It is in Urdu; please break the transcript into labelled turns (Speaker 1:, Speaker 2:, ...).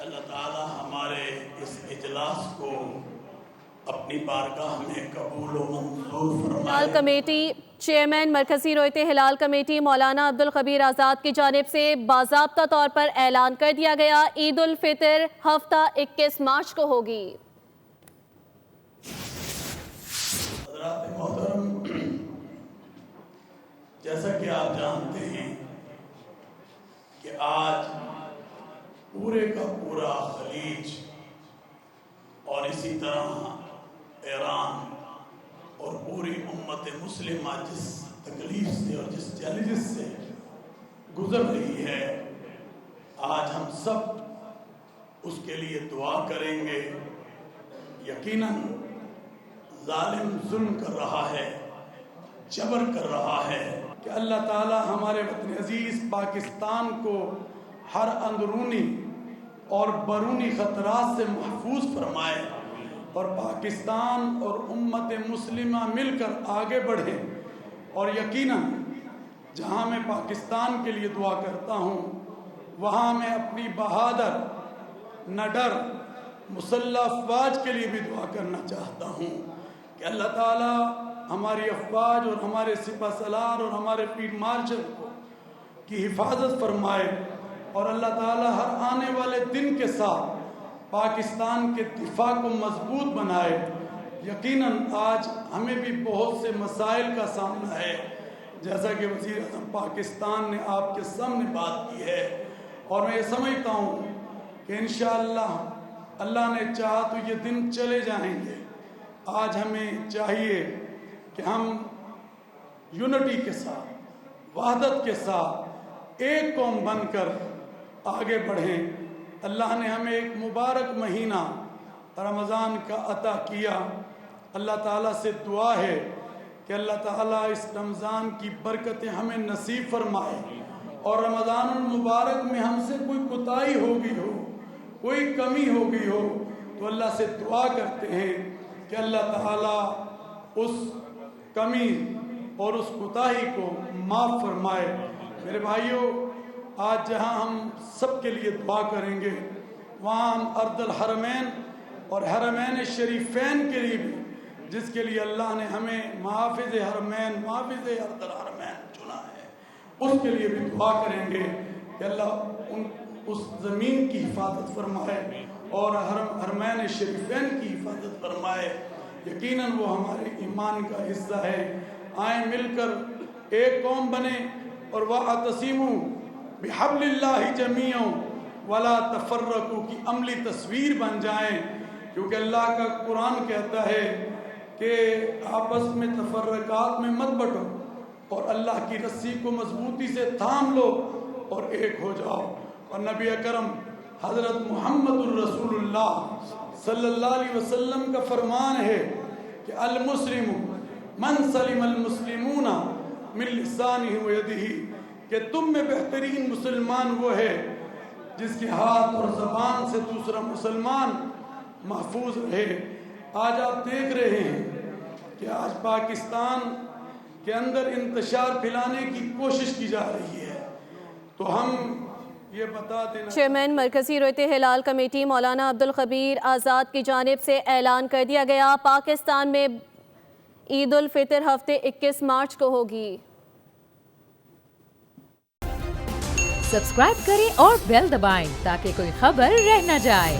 Speaker 1: اللہ تعالی ہمارے اس اجلاس کو اپنی بارگاہ میں قبول و منظور فرمائے۔
Speaker 2: ہلال کمیٹی چیئرمین مرکزی رویت ہلال کمیٹی مولانا عبدالخبیر آزاد کی جانب سے باضابطہ طور پر اعلان کر دیا گیا، عید الفطر ہفتہ 21 مارچ کو ہوگی۔
Speaker 1: حضرات محترم، جیسا کہ آپ جانتے ہیں کہ آج پورے کا پورا خلیج اور اسی طرح ایران اور پوری امت مسلمہ جس تکلیف سے اور جس چیلنجز سے گزر رہی ہے، آج ہم سب اس کے لیے دعا کریں گے۔ یقیناً ظالم ظلم کر رہا ہے، جبر کر رہا ہے، کہ اللہ تعالی ہمارے وطن عزیز پاکستان کو ہر اندرونی اور بیرونی خطرات سے محفوظ فرمائے، اور پاکستان اور امت مسلمہ مل کر آگے بڑھے۔ اور یقیناً جہاں میں پاکستان کے لیے دعا کرتا ہوں، وہاں میں اپنی بہادر نڈر مسلح افواج کے لیے بھی دعا کرنا چاہتا ہوں کہ اللہ تعالی ہماری افواج اور ہمارے سپہ سالار اور ہمارے فیلڈ مارشل کی حفاظت فرمائے، اور اللہ تعالی ہر آنے والے دن کے ساتھ پاکستان کے دفاع کو مضبوط بنائے۔ یقیناً آج ہمیں بھی بہت سے مسائل کا سامنا ہے، جیسا کہ وزیر اعظم پاکستان نے آپ کے سامنے بات کی ہے، اور میں یہ سمجھتا ہوں کہ انشاءاللہ اللہ نے چاہا تو یہ دن چلے جائیں گے۔ آج ہمیں چاہیے کہ ہم یونٹی کے ساتھ، وحدت کے ساتھ ایک قوم بن کر آگے بڑھیں۔ اللہ نے ہمیں ایک مبارک مہینہ رمضان کا عطا کیا۔ اللہ تعالیٰ سے دعا ہے کہ اللہ تعالیٰ اس رمضان کی برکتیں ہمیں نصیب فرمائے، اور رمضان المبارک میں ہم سے کوئی کوتاہی ہو گئی ہو، کوئی کمی ہو گئی ہو، تو اللہ سے دعا کرتے ہیں کہ اللہ تعالیٰ اس کمی اور اس کوتاہی کو معاف فرمائے۔ میرے بھائیوں، آج جہاں ہم سب کے لیے دعا کریں گے، وہاں ہم ارض الحرمین اور حرمین شریفین کے لیے بھی، جس کے لیے اللہ نے ہمیں محافظ حرمین، محافظ ارض الحرمین چنا ہے، اس کے لیے بھی دعا کریں گے کہ اللہ اس زمین کی حفاظت فرمائے اور حرمین شریفین کی حفاظت فرمائے۔ یقیناً وہ ہمارے ایمان کا حصہ ہے۔ آئیں مل کر ایک قوم بنے اور وَاعْتَصِمُوا بِحَبْلِ اللَّهِ جَمِيعًا وَلَا تَفَرَّقُوا کی عملی تصویر بن جائیں، کیونکہ اللہ کا قرآن کہتا ہے کہ آپس میں تفرقات میں مت بٹو، اور اللہ کی رسی کو مضبوطی سے تھام لو اور ایک ہو جاؤ۔ اور نبی اکرم حضرت محمد الرسول اللہ صلی اللہ علیہ وسلم کا فرمان ہے کہ المسلم من سلم المسلمون من لسانہ و یدہ، کہ تم میں بہترین مسلمان وہ ہے جس کے ہاتھ اور زبان سے دوسرا مسلمان محفوظ رہے۔ آج آپ دیکھ رہے ہیں کہ آج پاکستان کے اندر انتشار پھیلانے کی کوشش کی جا رہی ہے، تو ہم یہ بتا دینا۔
Speaker 2: چیئرمین مرکزی رویت ہلال کمیٹی مولانا عبدالخبیر آزاد کی جانب سے اعلان کر دیا گیا، پاکستان میں عید الفطر ہفتے 21 مارچ کو ہوگی۔
Speaker 3: سبسکرائب کریں اور بیل دبائیں تاکہ کوئی خبر رہ نہ جائے۔